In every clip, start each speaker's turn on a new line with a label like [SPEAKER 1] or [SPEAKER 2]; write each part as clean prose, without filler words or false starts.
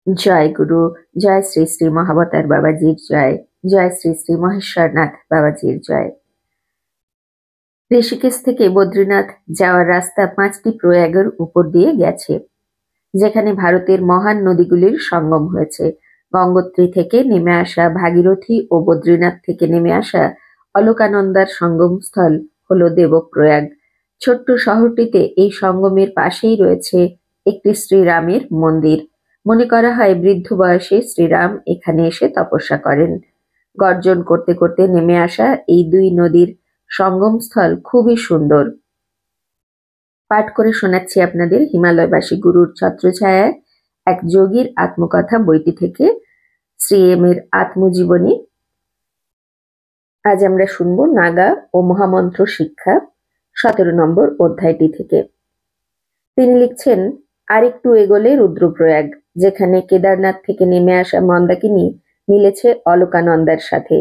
[SPEAKER 1] জয় গুরু, জয় শ্রী শ্রী মহাবতার বাবাজির জয়, জয় শ্রী শ্রী মহেশ্বরনাথ বাবাজির জয়। ঋষিকেশ থেকে বদ্রীনাথ যাওয়ার রাস্তা 5টি প্রয়াগের উপর দিয়ে গেছে, যেখানে ভারতের মহান নদীগুলির সঙ্গম হয়েছে। গঙ্গোত্রী থেকে নেমে আসা ভাগীরথী ও বদ্রীনাথ থেকে নেমে আসা অলকানন্দার সঙ্গমস্থল হল দেবপ্রয়াগ। ছোট্ট শহরটিতে এই সঙ্গমের পাশেই রয়েছে একটি শ্রীরামের মন্দির। মনে করা হয় বৃদ্ধ বয়সে শ্রীরাম এখানে এসে তপস্যা করেন। গর্জন করতে করতে নেমে আসা এই দুই নদীর সঙ্গমস্থল খুবই সুন্দর। পাঠ করে শোনাচ্ছি আপনাদের হিমালয়বাসী গুরুর ছত্রছায়ায় এক যোগীর আত্মকথা বইটি থেকে, শ্রী এম এর আত্মজীবনী। আজ আমরা শুনব নাগা ও মহামন্ত্র শিক্ষা 17 নম্বর অধ্যায়টি থেকে। তিনি লিখছেন, আরেকটু এগোলে রুদ্রপ্রয়াগ, যেখানে কেদারনাথ থেকে নেমে আসা মন্দাকিনী মিলেছে অলকানন্দার সাথে।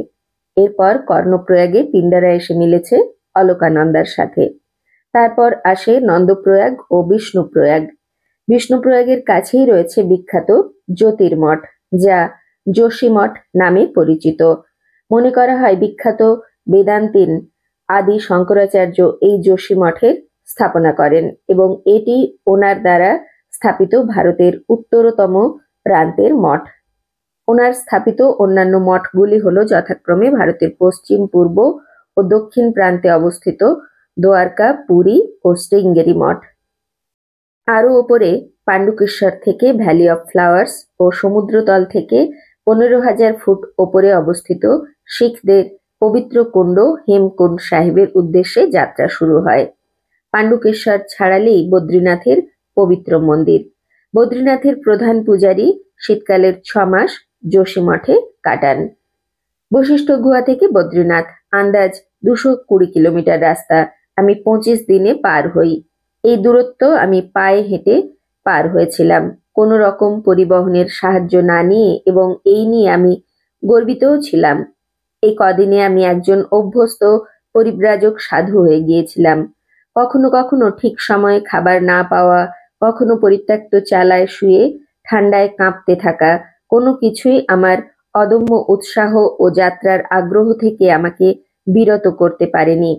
[SPEAKER 1] এরপর কর্ণপ্রয়াগে পিণ্ডারা এসে মিলেছে অলকানন্দার সাথে। তারপর আসে নন্দপ্রয়াগ ও বিষ্ণুপ্রয়াগ। বিষ্ণুপ্রয়াগের কাছেই রয়েছে বিখ্যাত জ্যোতির্মঠ, যা যোশীমঠ নামে পরিচিত। মনে করা হয় বিখ্যাত বেদান্তীন আদি শঙ্করাচার্য এই যোশীমঠের স্থাপনা করেন এবং এটি ওনার দ্বারা স্থাপিত ভারতের উত্তরতম প্রান্তের মঠ। ওনার স্থাপিত অন্যান্য মঠগুলি হল যথাক্রমে ভারতের পশ্চিম, পূর্ব ও দক্ষিণ প্রান্তে অবস্থিত দ্বারকা, পুরী ও শৃঙ্গেরি মঠ। আরও ওপরে পাণ্ডুকেশ্বর থেকে ভ্যালি অফ ফ্লাওয়ার্স ও সমুদ্রতল থেকে 15,000 ফুট ওপরে অবস্থিত শিখদের পবিত্র কুণ্ড হেমকুণ্ড সাহেবের উদ্দেশ্যে যাত্রা শুরু হয়। পাণ্ডুকেশ্বর ছাড়ালেই বদ্রীনাথের পবিত্র মন্দির। বদ্রীনাথের প্রধান পূজারী শীতকালের 6 মাস যোশীমঠে কাটান। বশিষ্ঠ গুহা থেকে বদ্রীনাথ আন্দাজ 220 কিলোমিটার রাস্তা আমি 25 দিনে পার হই। এই দূরত্ব আমি পায়ে হেঁটে পার হয়েছিলাম, কোনো রকম পরিবহনের সাহায্য না নিয়ে, এবং এই নিয়ে আমি গর্বিতও ছিলাম। এই কদিনে আমি একজন অভ্যস্ত পরিব্রাজক সাধু হয়ে গিয়েছিলাম। কখনো কখনো ঠিক সময়ে খাবার না পাওয়া, কখনো পরিত্যক্ত চালায় শুয়ে ঠান্ডায় কাঁপতে থাকা, কোনো কিছুই আমার অদম্য উৎসাহ ও যাত্রার আগ্রহ থেকে আমাকে বিরত করতে পারেনি।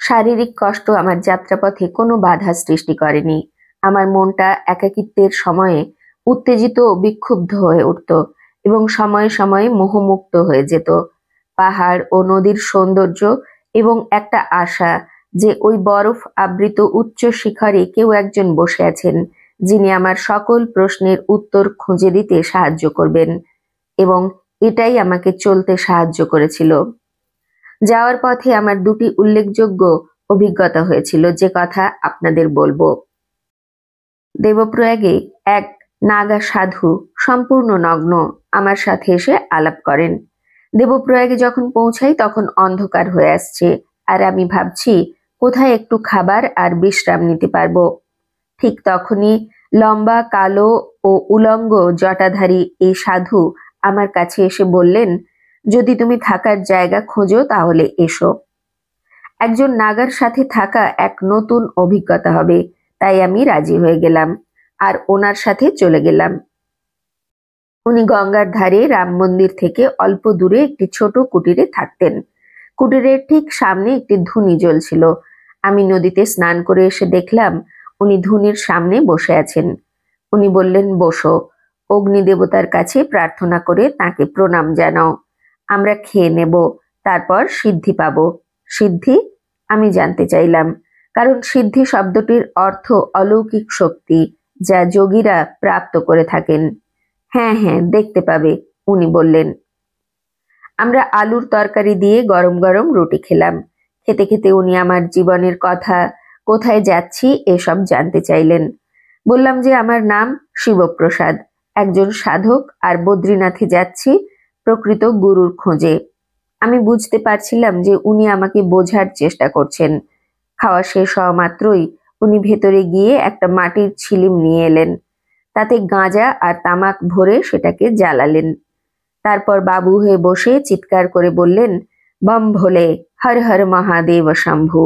[SPEAKER 1] শারীরিক কষ্ট আমার যাত্রাপথে কোনো বাধা সৃষ্টি করেনি। আমার মনটা একাকিত্বের সময়ে উত্তেজিত ও বিক্ষুব্ধ হয়ে উঠত এবং সময়ে সময়ে মোহমুক্ত হয়ে যেত। পাহাড় ও নদীর সৌন্দর্য এবং একটা আশা যে ওই বরফ আবৃত উচ্চ শিখরে কেউ একজন বসে আছেন, যিনি আমার সকল প্রশ্নের উত্তর খুঁজে দিতে সাহায্য করবেন, এবং এটাই আমাকে চলতে সাহায্য করেছিল। যাওয়ার পথে আমার 2টি উল্লেখযোগ্য অভিজ্ঞতা হয়েছিল, যে কথা আপনাদের বলবো। দেবপ্রয়াগে এক নাগা সাধু সম্পূর্ণ নগ্ন আমার সাথে এসে আলাপ করেন। দেবপ্রয়াগে যখন পৌঁছাই তখন অন্ধকার হয়ে আসছে, আর আমি ভাবছি কোথায় একটু খাবার আর বিশ্রাম নিতে পারবো। ঠিক তখনই লম্বা, কালো ও উলঙ্গ জটাধারী এই সাধু আমার কাছে এসে বললেন, যদি তুমি থাকার জায়গা খোঁজো তাহলে এসো। একজন নাগার সাথে থাকা এক নতুন অভিজ্ঞতা হবে, তাই আমি রাজি হয়ে গেলাম আর ওনার সাথে চলে গেলাম। উনি গঙ্গার ধারে রাম মন্দির থেকে অল্প দূরে একটি ছোট কুটিরে থাকতেন। কুটিরের ঠিক সামনে একটি ধুনি জ্বলছিল। আমি নদীতে স্নান করে এসে দেখলাম উনি ধুনির সামনে বসে আছেন। উনি বললেন, বসো, অগ্নি দেবতার কাছে প্রার্থনা করে তাকে প্রণাম জানাও, আমরা খেয়ে নেব, তারপর সিদ্ধি পাবো। সিদ্ধি? আমি জানতে চাইলাম, কারণ সিদ্ধি শব্দটির অর্থ অলৌকিক শক্তি যা যোগীরা প্রাপ্ত করে থাকেন। হ্যাঁ হ্যাঁ, দেখতে পাবে, উনি বললেন। আমরা আলুর তরকারি দিয়ে গরম গরম রুটি খেলাম। খেতে খেতে উনি আমার জীবনের কথা, কোথায় যাচ্ছি এসব জানতে চাইলেন। বললাম যে আমার নাম শিবপ্রসাদ, একজন সাধক, আর বদ্রীনাথে যাচ্ছি প্রকৃত গুরুর খোঁজে। আমি বুঝতে পারছিলাম যে উনি আমাকে বোঝার চেষ্টা করছেন। খাওয়া শেষ হওয়া মাত্রই উনি ভেতরে গিয়ে একটা মাটির ছিলিম নিয়ে এলেন। তাতে গাঁজা আর তামাক ভরে সেটাকে জ্বালালেন। তারপর বাবু হয়ে বসে চিৎকার করে বললেন, বম ভোলে, হর হর মহাদেব শম্ভু,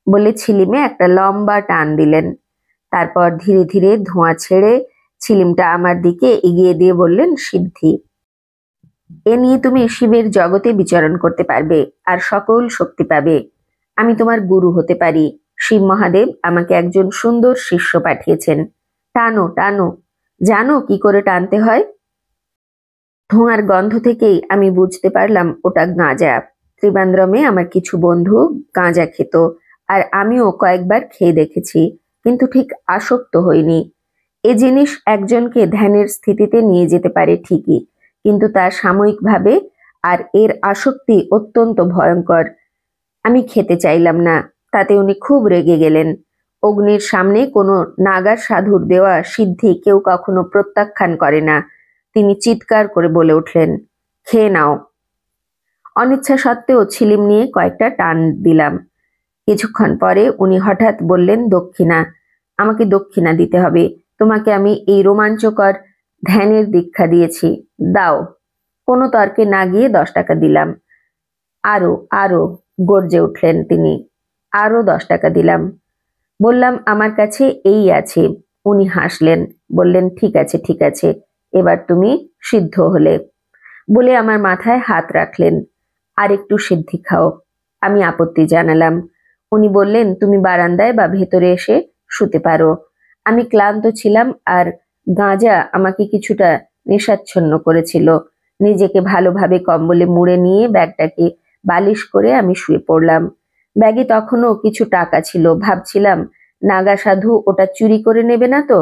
[SPEAKER 1] বলে ছিলিমে একটা লম্বা টান দিলেন। তারপর ধীরে ধীরে ধোঁয়া ছেড়ে ছিলিমটা আমার দিকে এগিয়ে দিয়ে বললেন, সিদ্ধি। এ নিয়ে তুমি শিবের জগতে বিচরণ করতে পারবে আর সকল শক্তি পাবে। আমি তোমার গুরু হতে পারি। শিব মহাদেব আমাকে একজন সুন্দর শিষ্য পাঠিয়েছেন। টানো টানো। জানো কি করে টানতে হয়? ধোঁয়ার গন্ধ থেকেই আমি বুঝতে পারলাম ওটা গাঁজা। ত্রিবান্দ্রমে আমার কিছু বন্ধু গাঁজা খেত, আর আমিও কয়েকবার খেয়ে দেখেছি, কিন্তু ঠিক আসক্ত হইনি। এ জিনিস একজনকে ধ্যানের স্থিতিতে নিয়ে যেতে পারে ঠিকই, কিন্তু তা সাময়িকভাবে, আর এর আসক্তি অত্যন্ত ভয়ঙ্কর। আমি খেতে চাইলাম না, তাতে উনি খুব রেগে গেলেন। অগ্নির সামনে কোনো নাগা সাধুর দেওয়া সিদ্ধি কেউ কখনো প্রত্যাখ্যান করে না। তিনি চিৎকার করে বলে উঠলেন, খেয়ে নাও। অনিচ্ছা সত্ত্বেও ছিলিম নিয়ে কয়েকটা টান দিলাম। কিছুক্ষণ পরে উনি হঠাৎ বললেন, দক্ষিণা। আমাকে দক্ষিণা দিতে হবে। তোমাকে আমি এই রোমাঞ্চকর ধ্যানের দীক্ষা দিয়েছি, দাও। কোনো তর্কে না গিয়ে 10 টাকা দিলাম। আরো আরো, গর্জে উঠলেন তিনি। আরো 10 টাকা দিলাম। বললাম, আমার কাছে এই আছে। উনি হাসলেন, বললেন, ঠিক আছে ঠিক আছে, এবার তুমি সিদ্ধ হলে, বলে আমার মাথায় হাত রাখলেন। আর একটু সিদ্ধি খাও। আমি আপত্তি জানালাম। উনি বললেন, তুমি বারান্দায় বা ভেতরে এসে শুতে পারো। আমি ক্লান্ত ছিলাম, আর গাঁজা আমাকে কিছুটা নেশাচ্ছন্ন করেছিল। নিজেকে ভালোভাবে কম্বলে মুড়ে নিয়ে ব্যাগটাকে বালিশ করে আমি শুয়ে পড়লাম। ব্যাগে তখনও কিছু টাকা ছিল। ভাবছিলাম, নাগা সাধু ওটা চুরি করে নেবে না তো।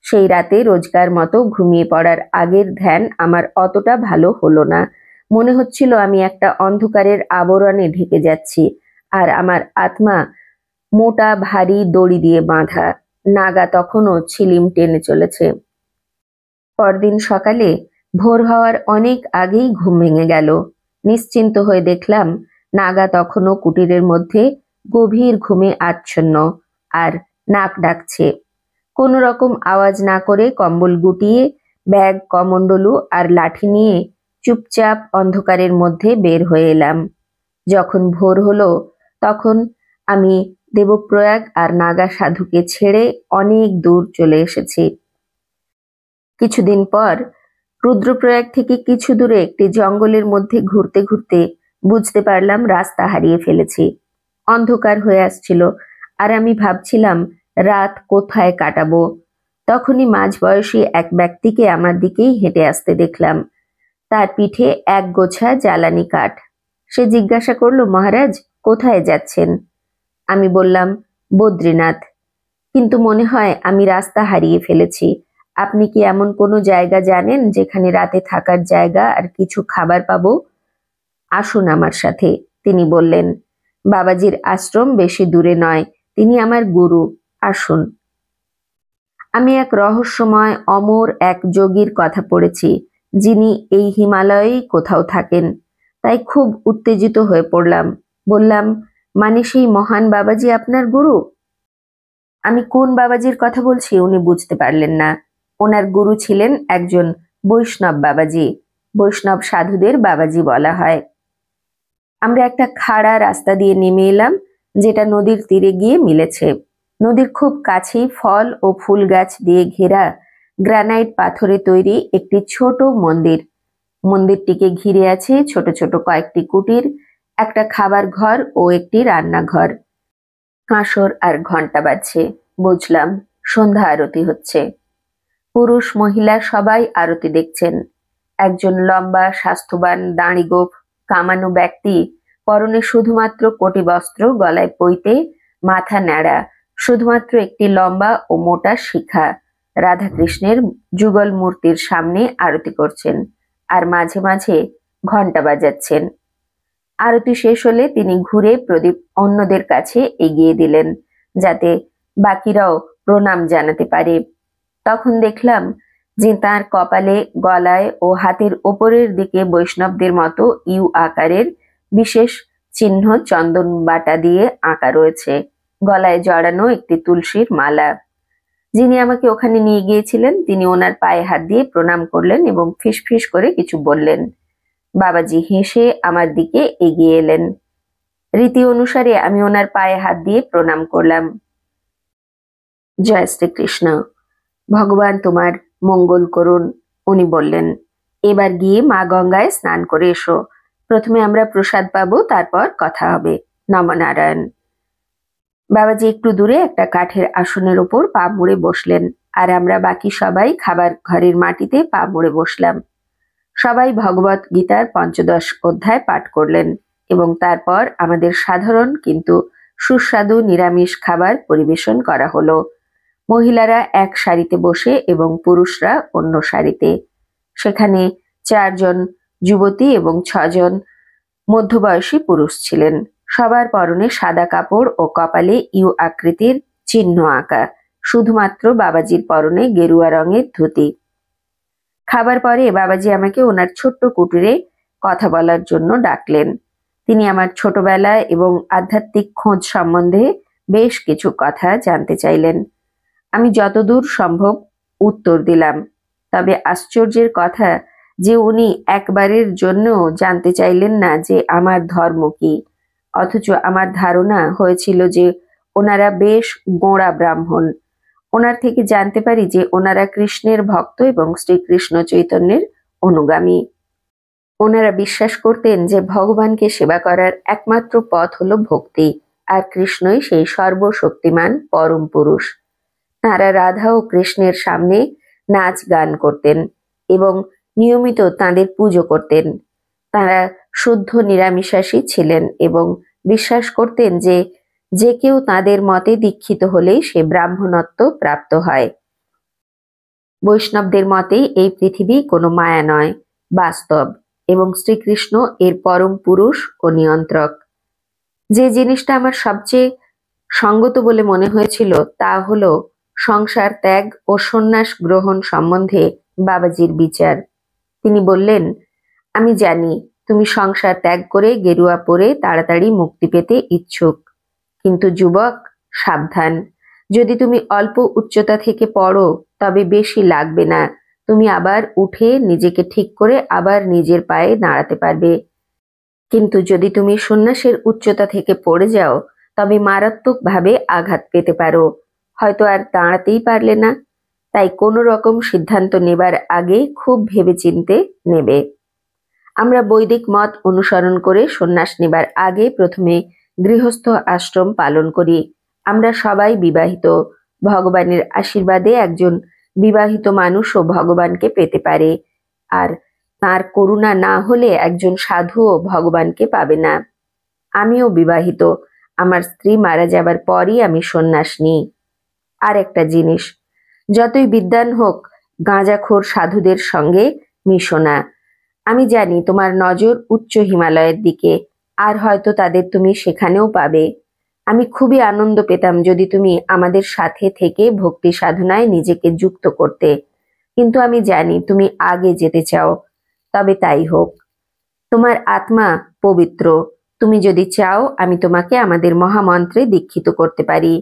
[SPEAKER 1] সেই রাতে রোজকার মতো ঘুমিয়ে পড়ার আগের ধ্যান আমার অতটা ভালো হলো না। মনে হচ্ছিল আমি একটা অন্ধকারের আবরণে ঢেকে যাচ্ছি, আর আমার আত্মা মোটা ভারী দড়ি দিয়ে বাঁধা। নাগা তখনও ছিলিম টেনে চলেছে। পরদিন সকালে ভোর হওয়ার অনেক আগেই ঘুম ভেঙে গেল। নিশ্চিন্ত হয়ে দেখলাম, নাগা তখনও কুটিরের মধ্যে গভীর ঘুমে আচ্ছন্ন, আর নাক ডাকছে। কোনো রকম আওয়াজ না করে কম্বল গুটিয়ে ব্যাগ, কমণ্ডলু আর লাঠি নিয়ে চুপচাপ অন্ধকারের মধ্যে বের হয়ে এলাম। যখন ভোর হলো, তখন আমি দেবপ্রয়াগ আর নাগা সাধুকে ছেড়ে অনেক দূর চলে এসেছি। কিছুদিন পর রুদ্রপ্রয়াগ থেকে কিছু দূরে একটি জঙ্গলের মধ্যে ঘুরতে ঘুরতে বুঝতে পারলাম রাস্তা হারিয়ে ফেলেছি। অন্ধকার হয়ে আসছিল, আর আমি ভাবছিলাম রাত কোথায় কাটাবো। তখনই মাঝবয়সী এক ব্যক্তিকে আমার দিকেই হেঁটে আসতে দেখলাম। তার পিঠে এক গোছা জ্বালানি কাঠ। সে জিজ্ঞাসা করলো, মহারাজ, কোথায় যাচ্ছেন? আমি বললাম, বদ্রীনাথ, কিন্তু মনে হয় আমি রাস্তা হারিয়ে ফেলেছি। আপনি কি এমন কোনো জায়গা জানেন যেখানে রাতে থাকার জায়গা আর কিছু খাবার পাবো? আসুন আমার সাথে, তিনি বললেন। বাবাজির আশ্রম বেশি দূরে নয়, তিনি আমার গুরু, আসুন। আমি এক রহস্যময় অমর এক যোগীর কথা পড়েছি, যিনি এই হিমালয়েই কোথাও থাকেন। তাই খুব উত্তেজিত হয়ে পড়লাম। বললাম, মানে সেই মহান বাবাজি আপনার গুরু? আমি কোন বাবাজির কথা বলছি উনি বুঝতে পারলেন না। ওনার গুরু ছিলেন একজন বৈষ্ণব বাবাজি। বৈষ্ণব সাধুদের বাবাজি বলা হয়। আমরা একটা খাড়া রাস্তা দিয়ে নেমে এলাম, যেটা নদীর তীরে গিয়ে মিলেছে। নদীর খুব কাছেই ফল ও ফুল গাছ দিয়ে ঘেরা গ্রানাইট পাথরে তৈরি একটি ছোট মন্দির। মন্দিরটিকে ঘিরে আছে ছোট ছোট কয়েকটি কুটির, একটা খাবার ঘর ও একটি রান্নাঘর। কাঁসর আর ঘন্টা বাজছে। বুঝলাম সন্ধ্যা আরতি হচ্ছে। পুরুষ মহিলা সবাই আরতি দেখছেন। একজন লম্বা স্বাস্থ্যবান দাঁড়িগোঁফ কামানো ব্যক্তি, পরনে শুধুমাত্র কোটি বস্ত্র, গলায় পৈতে, মাথা ন্যাড়া, শুধুমাত্র একটি লম্বা ও মোটা শিখা, রাধাকৃষ্ণের যুগল মূর্তির সামনে আরতি করছেন, আর মাঝে মাঝে ঘন্টা বাজাচ্ছেন। আরতি শেষ হলে তিনি ঘুরে প্রদীপ অন্যদের কাছে এগিয়ে দিলেন, যাতে বাকিরাও প্রণাম জানাতে পারে। তখন দেখলাম যে তার কপালে, গলায় ও হাতের ওপরের দিকে বৈষ্ণবদের মতো ইউ আকারের বিশেষ চিহ্ন চন্দন বাটা দিয়ে আঁকা রয়েছে। গলায় জড়ানো একটি তুলসীর মালা। যিনি আমাকে ওখানে নিয়ে গিয়েছিলেন তিনি ওনার পায়ে হাত দিয়ে প্রণাম করলেন এবং ফিসফিস করে কিছু বললেন। বাবাজি হেসে আমার দিকে এগিয়ে এলেন। রীতি অনুসারে আমি ওনার পায়ে হাত দিয়ে প্রণাম করলাম। জয় শ্রীকৃষ্ণ। ভগবান তোমার মঙ্গল করুন। উনি বললেন, এবার গিয়ে মা গঙ্গায় স্নান করে এসো। প্রথমে আমরা প্রসাদ পাবো, তারপর কথা হবে। নমনারায়ণ। বাবাজি একটু দূরে একটা কাঠের আসনের উপর পা মুড়ে বসলেন, আর আমরা বাকি সবাই খাবার ঘরের মাটিতে পা মুড়ে বসলাম। সবাই ভগবত গীতার ৫ম অধ্যায় পাঠ করলেন এবং তারপর আমাদের সাধারণ কিন্তু সুস্বাদু নিরামিষ খাবার পরিবেশন করা হলো। মহিলারা এক সারিতে বসে এবং পুরুষরা অন্য সারিতে। সেখানে 4জন যুবতী এবং 6জন মধ্যবয়সী পুরুষ ছিলেন। সবার পরনে সাদা কাপড় ও কপালে ইউ আকৃতির চিহ্ন আঁকা। শুধুমাত্র বাবাজির পরনে গেরুয়া রঙের ধুতি। খাবার পরে বাবাজি আমাকে ওনার ছোট্ট কুটিরে কথা বলার জন্য ডাকলেন। তিনি আমার ছোটবেলা এবং আধ্যাত্মিক খোঁজ সম্বন্ধে বেশ কিছু কথা জানতে চাইলেন। আমি যতদূর সম্ভব উত্তর দিলাম। তবে আশ্চর্যের কথা যে উনি একবারের জন্য জানতে চাইলেন না যে আমার ধর্ম কি, অথচ আমার ধারণা হয়েছিল যে ওনারা বেশ গোঁড়া ব্রাহ্মণ। ওনার থেকে জানতে পারি যে ওনারা কৃষ্ণের ভক্ত এবং শ্রীকৃষ্ণ চৈতন্যের অনুগামী। ওনারা বিশ্বাস করতেন যে ভগবানকে সেবা করার একমাত্র পথ হলো ভক্তি, আর কৃষ্ণই সেই সর্বশক্তিমান পরম পুরুষ। তাঁরা রাধা ও কৃষ্ণের সামনে নাচ গান করতেন এবং নিয়মিত তাঁদের পুজো করতেন। তাঁরা শুদ্ধ নিরামিষাশী ছিলেন এবং বিশ্বাস করতেন যে যে কেউ তাঁদের মতে দীক্ষিত হলেই সে ব্রাহ্মণত্ব প্রাপ্ত হয়। বৈষ্ণবদের মতে এই পৃথিবী কোনো মায়া নয়, বাস্তব, এবং শ্রীকৃষ্ণ এর পরম পুরুষ ও নিয়ন্ত্রক। যে জিনিসটা আমার সবচেয়ে সঙ্গত বলে মনে হয়েছিল তা হলো সংসার ত্যাগ ও সন্ন্যাস গ্রহণ সম্বন্ধে বাবাজির বিচার। তিনি বললেন, আমি জানি তুমি সংসার ত্যাগ করে গেরুয়া পরে তাড়াতাড়ি মুক্তি পেতে ইচ্ছুক, কিন্তু যুবক, সাবধান। যদি তুমি অল্প উচ্চতা থেকে পড়ো তবে বেশি লাগবে না, তুমি আবার উঠে নিজেকে ঠিক করে আবার নিজের পায়ে দাঁড়াতে পারবে। কিন্তু যদি তুমি সন্ন্যাসের উচ্চতা থেকে পড়ে যাও তবে মারাত্মকভাবে আঘাত পেতে পারো, হয়তো আর দাঁড়াতেই পারলে না। তাই কোনো রকম সিদ্ধান্ত নেবার আগে খুব ভেবেচিন্তে নেবে। আমরা বৈদিক মত অনুসরণ করে সন্ন্যাস নেবার আগে প্রথমে গৃহস্থ আশ্রম পালন করি। আমরা সবাই বিবাহিত। ভগবানের আশীর্বাদে একজন বিবাহিত মানুষও ভগবানকে পেতে পারে, আর তার করুণা না হলে একজন সাধুও ভগবানকে পাবে না। আমিও বিবাহিত। আমার স্ত্রী মারা যাবার পরই আমি সন্ন্যাস নিই। আর একটা জিনিস, যতই বিদ্বান হোক, গাঁজাখোর সাধুদের সঙ্গে মিশো না। আমি জানি তোমার নজর উচ্চ হিমালয়ের দিকে, আর হয়তো তাদের তুমি সেখানেও পাবে। আমি খুবই আনন্দ পেতাম যদি তুমি আমাদের সাথে থেকে ভক্তি সাধনায় নিজেকে যুক্ত করতে, কিন্তু আমি জানি তুমি আগে যেতে চাও। তবে তাই হোক। তোমার আত্মা পবিত্র। তুমি যদি চাও আমি তোমাকে আমাদের মহামন্ত্রে দীক্ষিত করতে পারি।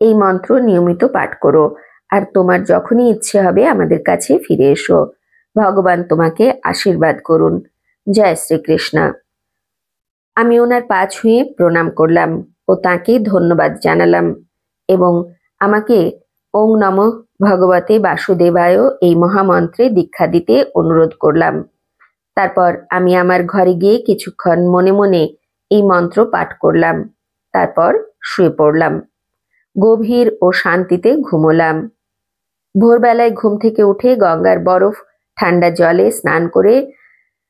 [SPEAKER 1] এই মন্ত্র নিয়মিত পাঠ করো, আর তোমার যখনই ইচ্ছে হবে আমাদের কাছে ফিরে এসো। ভগবান তোমাকে আশীর্বাদ করুন। জয় শ্রীকৃষ্ণ। আমি ওনার পা ছুঁয়ে প্রণাম করলাম ও তাকে ধন্যবাদ জানালাম এবং আমাকে ওং নমঃ ভগবতে বাসুদেবায় এই মহামন্ত্রে দীক্ষা দিতে অনুরোধ করলাম। তারপর আমি আমার ঘরে গিয়ে কিছুক্ষণ মনে মনে এই মন্ত্র পাঠ করলাম। তারপর শুয়ে পড়লাম। গভীর ও শান্তিতে ঘুমোলাম। ভোরবেলায় ঘুম থেকে উঠে গঙ্গার বরফ ঠান্ডা জলে স্নান করে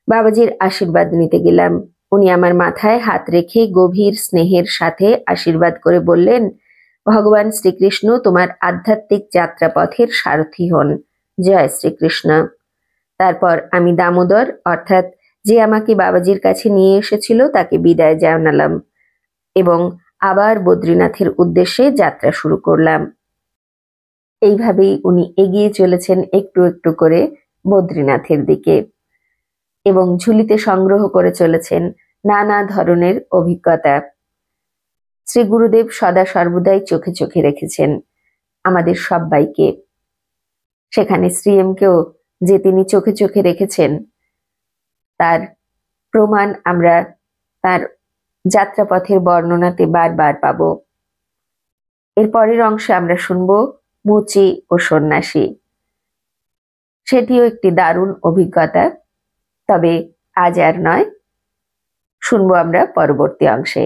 [SPEAKER 1] বাবাজির আশীর্বাদ নিতে গেলাম। উনি আমার মাথায় হাত রেখে গভীর স্নেহের সাথে আশীর্বাদ করে বললেন, ভগবান শ্রীকৃষ্ণ তোমার আধ্যাত্মিক যাত্রাপথের সারথি হন। জয় শ্রীকৃষ্ণ। তারপর আমি দামোদর, অর্থাৎ যে আমাকে বাবাজির কাছে নিয়ে এসেছিল, তাকে বিদায় জানালাম এবং আবার বদ্রীনাথের উদ্দেশ্যে যাত্রা শুরু করলাম। এইভাবেই উনি এগিয়ে চলেছেন একটু একটু করে বদ্রীনাথের দিকে এবং ঝুলিতে সংগ্রহ করে চলেছেন নানা ধরনের অভিজ্ঞতা। শ্রী গুরুদেব সদা সর্বদাই চোখে চোখে রেখেছেন আমাদের সবাইকে। সেখানে শ্রীএমকেও যে তিনি চোখে চোখে রেখেছেন তার প্রমাণ আমরা তার যাত্রাপথের বর্ণনাতে বারবার পাব। এর পরের অংশে আমরা শুনব মুচি ও সন্ন্যাসী। সেটিও একটি দারুণ অভিজ্ঞতা। তবে আজ আর নয়, শুনবো আমরা পরবর্তী অংশে।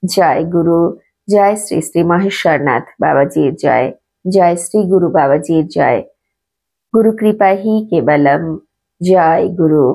[SPEAKER 1] জয় গুরু, জয় শ্রী শ্রী মহেশ্বরনাথ বাবাজির জয়, জয় শ্রী গুরু বাবাজির জয়। গুরু কৃপা হি কেবলম, জয় গুরু।